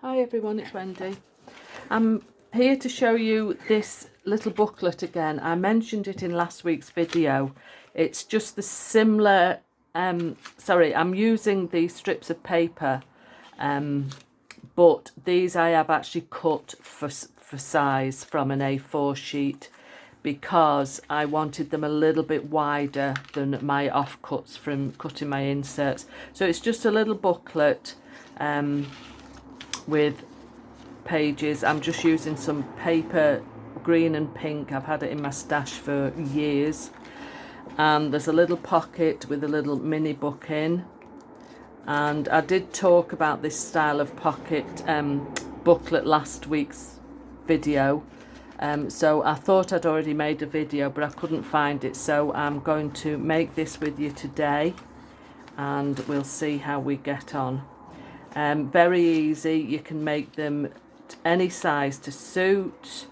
Hi everyone, it's Wendy. I'm here to show you this little booklet again. I mentioned it in last week's video. It's just the similar, I'm using these strips of paper, but these I have actually cut for size from an A4 sheet because I wanted them a little bit wider than my offcuts from cutting my inserts. So it's just a little booklet with pages. I'm just using some paper, green and pink. I've had it in my stash for years. And there's a little pocket with a little mini book in. And I did talk about this style of pocket booklet last week's video. So I thought I'd already made a video, but I couldn't find it. So I'm going to make this with you today and we'll see how we get on. Very easy. You can make them any size to suit.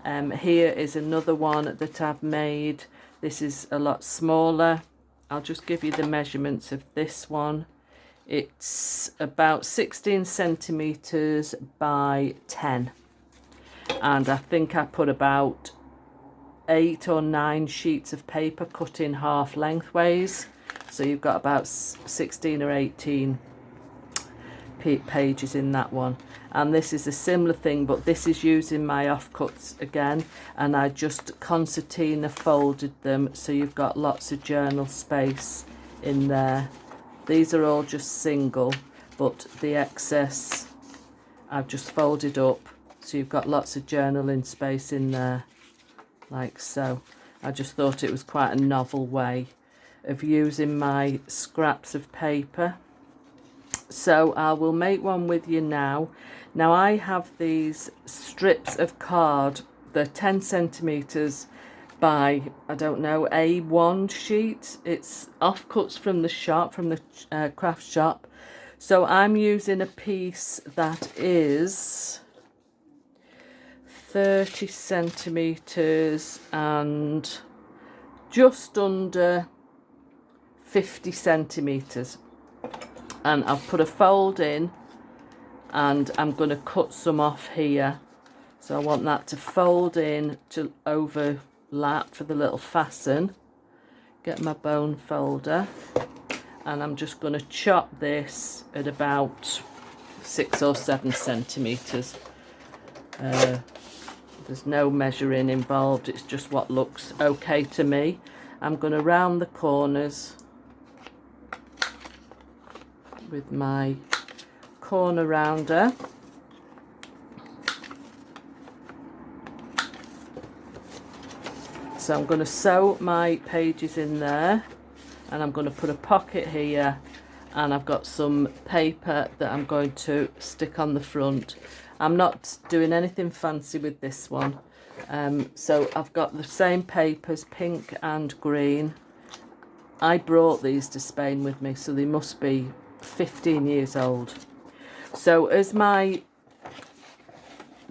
Here is another one that I've made. This is a lot smaller. I'll just give you the measurements of this one. It's about 16 centimeters by 10, and I think I put about 8 or 9 sheets of paper cut in half lengthways, so you've got about 16 or 18 pages in that one. And this is a similar thing, but this is using my offcuts again, and I just concertina folded them so you've got lots of journal space in there. These are all just single, but the excess I've just folded up so you've got lots of journaling space in there, like so. I just thought it was quite a novel way of using my scraps of paper. So I will make one with you now. Now I have these strips of card. They're 10 centimeters by, I don't know, A1 sheet. It's offcuts from the shop, from the craft shop. So I'm using a piece that is 30 centimeters and just under 50 centimeters. And I've put a fold in and I'm going to cut some off here. So I want that to fold in to overlap for the little fasten. Get my bone folder and I'm just going to chop this at about 6 or 7 centimeters. There's no measuring involved, it's just what looks okay to me. I'm going to round the corners with my corner rounder. So I'm going to sew my pages in there, and I'm going to put a pocket here, and I've got some paper that I'm going to stick on the front. I'm not doing anything fancy with this one. So I've got the same papers, pink and green. I brought these to Spain with me, so they must be 15 years old. So as my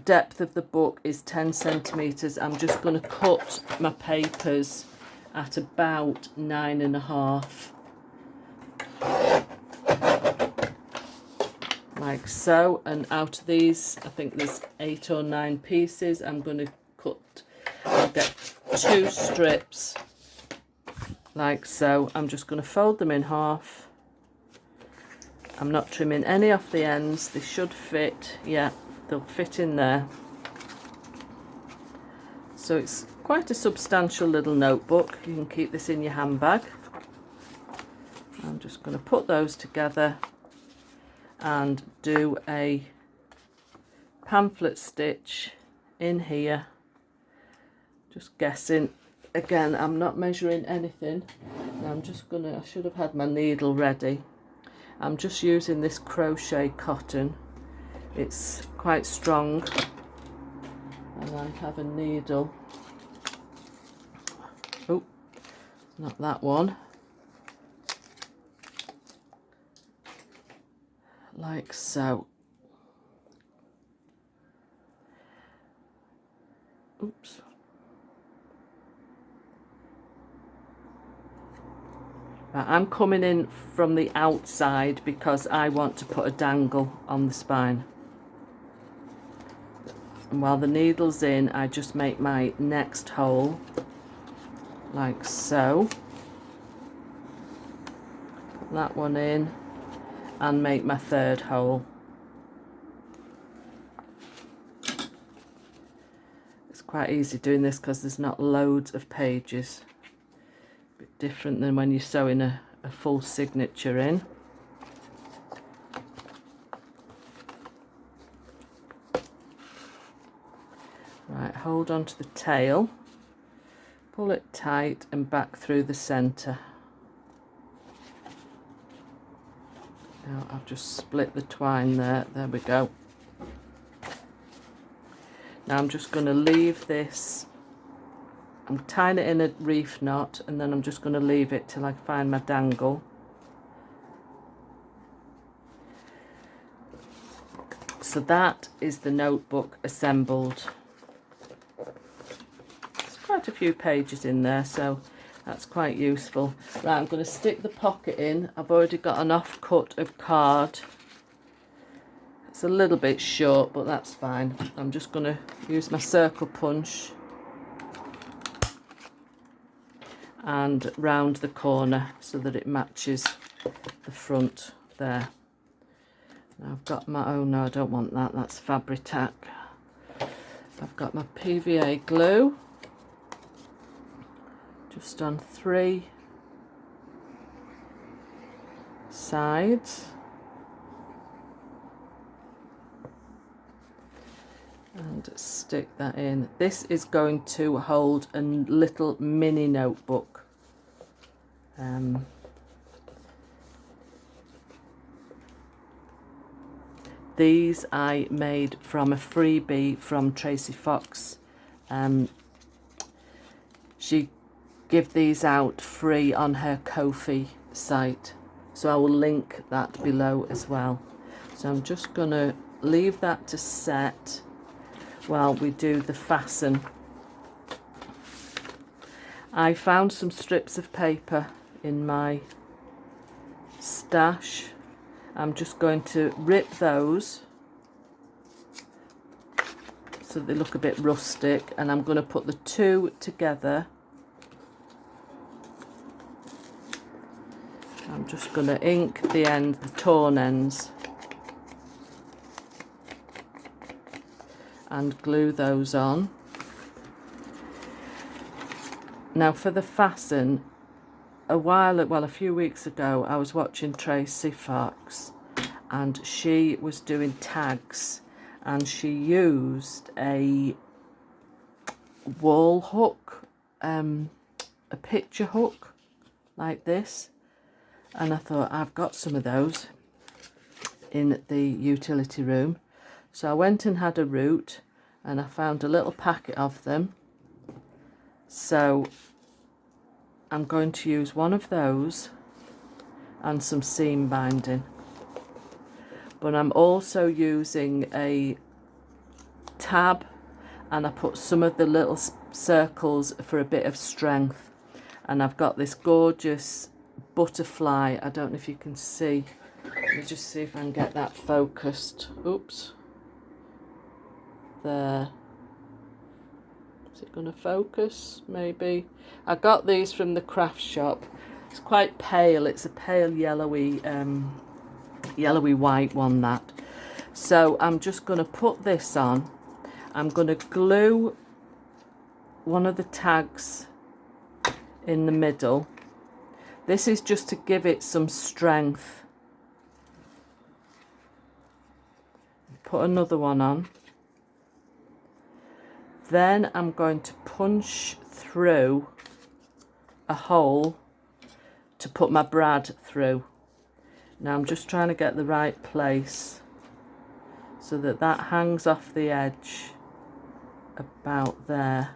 depth of the book is 10 centimeters, I'm just going to cut my papers at about 9.5, like so. And out of these, I think there's 8 or 9 pieces. I'm going to cut, I'll get 2 strips like so. I'm just going to fold them in half. I'm not trimming any off the ends. They should fit. Yeah, they'll fit in there. So it's quite a substantial little notebook. You can keep this in your handbag. I'm just going to put those together and do a pamphlet stitch in here. Just guessing. Again, I'm not measuring anything. I'm just going to, I should have had my needle ready. I'm just using this crochet cotton. It's quite strong, and I have a needle. Oh, not that one. Like so. Oops. I'm coming in from the outside because I want to put a dangle on the spine. And while the needle's in, I just make my next hole, like so. Put that one in and make my third hole. It's quite easy doing this because there's not loads of pages. A bit different than when you're sewing a full signature in. Right, hold on to the tail, pull it tight and back through the centre. Now I've just split the twine there, there we go. Now I'm just going to leave this, I'm tying it in a reef knot, and then I'm just going to leave it till I find my dangle. So that is the notebook assembled. There's quite a few pages in there, so that's quite useful. Right, I'm going to stick the pocket in. I've already got an off-cut of card. It's a little bit short, but that's fine. I'm just going to use my circle punch and round the corner so that it matches the front there. Now I've got my, oh no, I don't want that, that's Fabri-Tac. I've got my PVA glue, just on 3 sides. And stick that in. This is going to hold a little mini notebook. These I made from a freebie from Tracy Fox. She give these out free on her Ko-fi site, so I will link that below as well. So I'm just going to leave that to set while we do the fasten. I found some strips of paper in my stash. I'm just going to rip those so they look a bit rustic, and I'm going to put the two together. I'm just going to ink the end, the torn ends, and glue those on. Now for the fasten, a few weeks ago, I was watching Tracy Fox, and she was doing tags, and she used a wall hook, a picture hook like this, and I thought, I've got some of those in the utility room. So I went and had a route, and I found a little packet of them. So I'm going to use one of those and some seam binding. But I'm also using a tab, and I put some of the little circles for a bit of strength. And I've got this gorgeous butterfly. I don't know if you can see. Let me just see if I can get that focused. Oops. There. Is it going to focus? Maybe. I got these from the craft shop. It's quite pale. It's a pale yellowy, yellowy white one, that. So I'm just going to put this on. I'm going to glue one of the tags in the middle. This is just to give it some strength. Put another one on. Then I'm going to punch through a hole to put my brad through. Now I'm just trying to get the right place so that that hangs off the edge about there.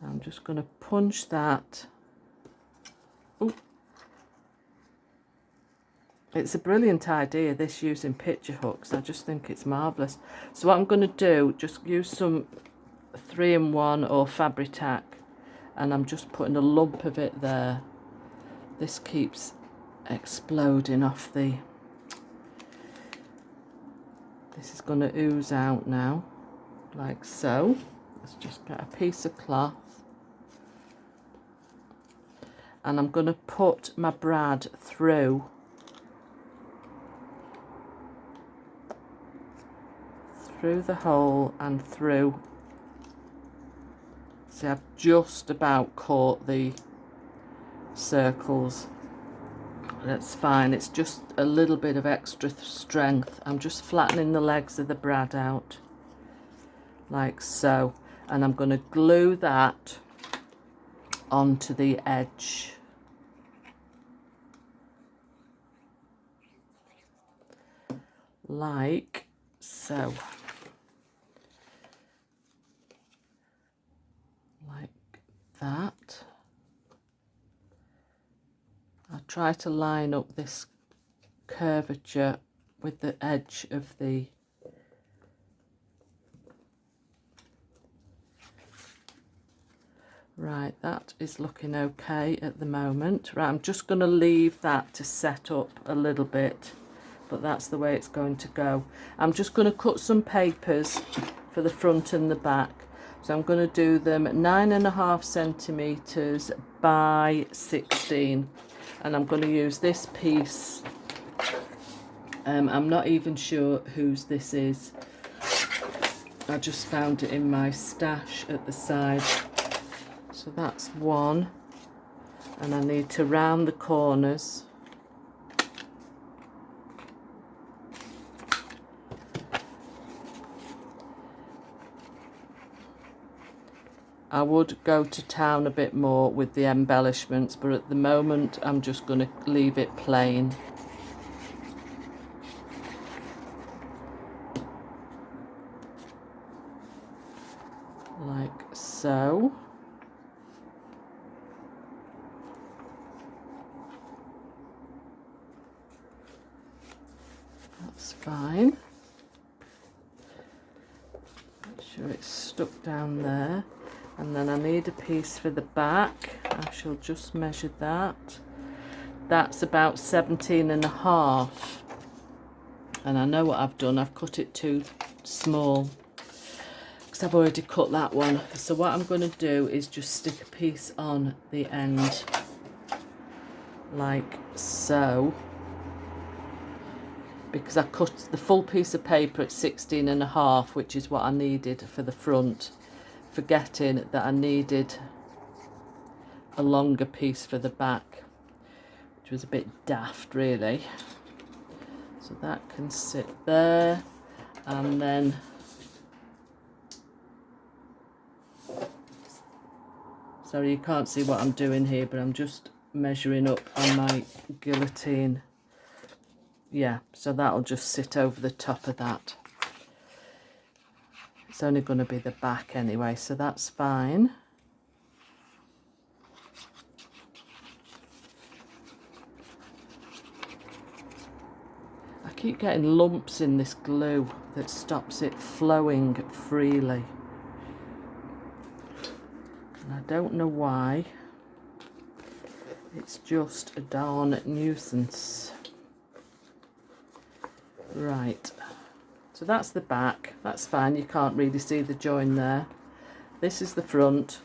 I'm just going to punch that. Ooh. It's a brilliant idea, this, using picture hooks. I just think it's marvellous. So what I'm going to do, just use some 3-in-1 or Fabri-Tac, and I'm just putting a lump of it there. This keeps exploding off the This is going to ooze out now, like so. Let's just get a piece of cloth. And I'm going to put my brad through the hole and through. See, I've just about caught the circles. That's fine, it's just a little bit of extra strength. I'm just flattening the legs of the brad out, like so. And I'm going to glue that onto the edge. Like so. Like that. I'll try to line up this curvature with the edge of the right, that is looking okay at the moment. Right, I'm just going to leave that to set up a little bit, but that's the way it's going to go. I'm just going to cut some papers for the front and the back. So I'm going to do them 9.5 centimetres by 16. And I'm going to use this piece. I'm not even sure whose this is. I just found it in my stash at the side. So that's one. And I need to round the corners. I would go to town a bit more with the embellishments, but at the moment I'm just going to leave it plain. Like so. That's fine. Make sure it's stuck down there. And then I need a piece for the back. I shall just measure that. That's about 17.5. And I know what I've done. I've cut it too small because I've already cut that one. So what I'm going to do is just stick a piece on the end like so. Because I cut the full piece of paper at 16.5, which is what I needed for the front, forgetting that I needed a longer piece for the back, which was a bit daft really. So that can sit there, and then sorry you can't see what I'm doing here, but I'm just measuring up on my guillotine. Yeah, so that'll just sit over the top of that. It's only going to be the back anyway, so that's fine. I keep getting lumps in this glue that stops it flowing freely. And I don't know why. It's just a darn nuisance. Right. So that's the back, that's fine, you can't really see the join there. This is the front,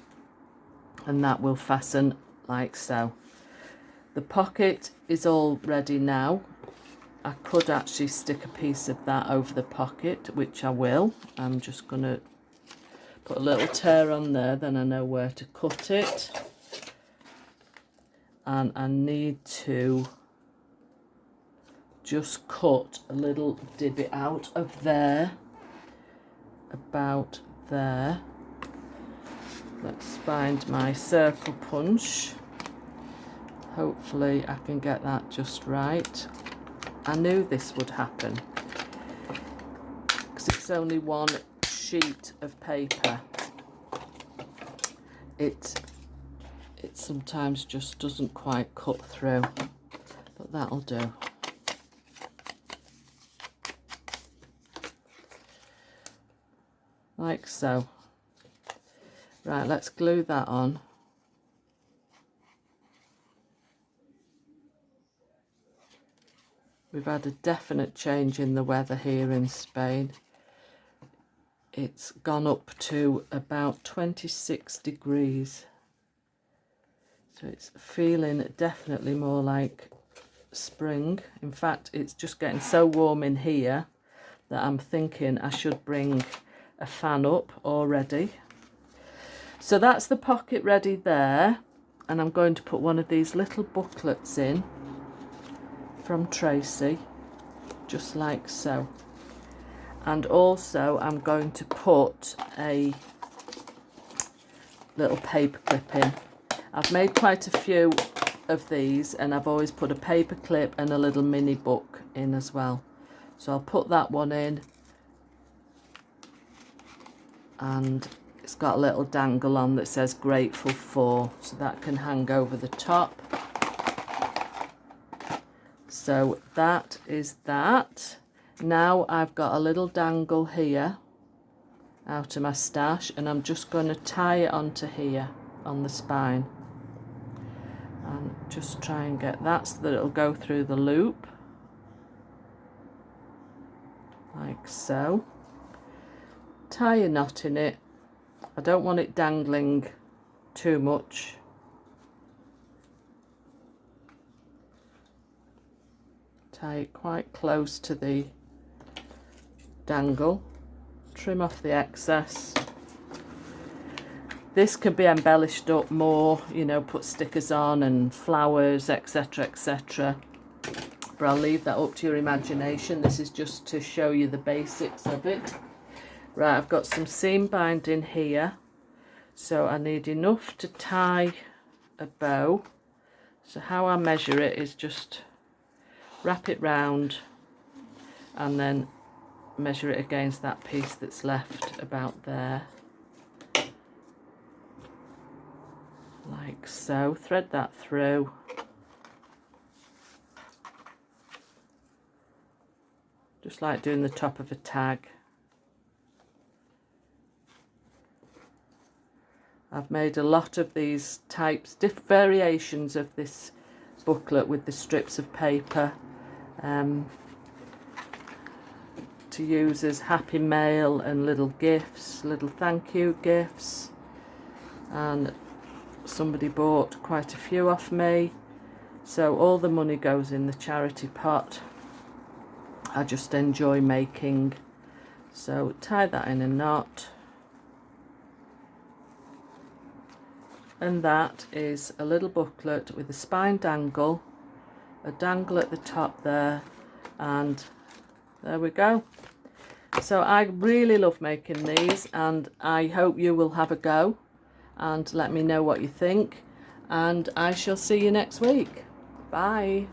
and that will fasten like so. The pocket is all ready now. I could actually stick a piece of that over the pocket, which I will. I'm just going to put a little tear on there, then I know where to cut it. And I need to just cut a little divot out of there, about there. Let's find my circle punch. Hopefully I can get that just right. I knew this would happen because it's only one sheet of paper. It sometimes just doesn't quite cut through, but that'll do. Like so. Right, let's glue that on. We've had a definite change in the weather here in Spain. It's gone up to about 26 degrees. So it's feeling definitely more like spring. In fact, it's just getting so warm in here that I'm thinking I should bring a fan up already. So that's the pocket ready there. And I'm going to put one of these little booklets in from Tracy, just like so. And also I'm going to put a little paper clip in. I've made quite a few of these and I've always put a paper clip and a little mini book in as well. So I'll put that one in, and it's got a little dangle on that says grateful for, so that can hang over the top. So that is that. Now I've got a little dangle here out of my stash, and I'm just going to tie it onto here on the spine and just try and get that so that it'll go through the loop like so. Tie a knot in it. I don't want it dangling too much. Tie it quite close to the dangle. Trim off the excess. This can be embellished up more, you know, put stickers on and flowers, etc, etc. But I'll leave that up to your imagination. This is just to show you the basics of it. Right, I've got some seam binding here. So I need enough to tie a bow. So how I measure it is just wrap it round and then measure it against that piece that's left about there. Like so. Thread that through. Just like doing the top of a tag. I've made a lot of these types, different variations of this booklet with the strips of paper to use as happy mail and little gifts, little thank you gifts. And somebody bought quite a few off me, so all the money goes in the charity pot. I just enjoy making. So tie that in a knot. And that is a little booklet with a spine dangle, a dangle at the top there, and there we go. So I really love making these, and I hope you will have a go and let me know what you think, and I shall see you next week. Bye.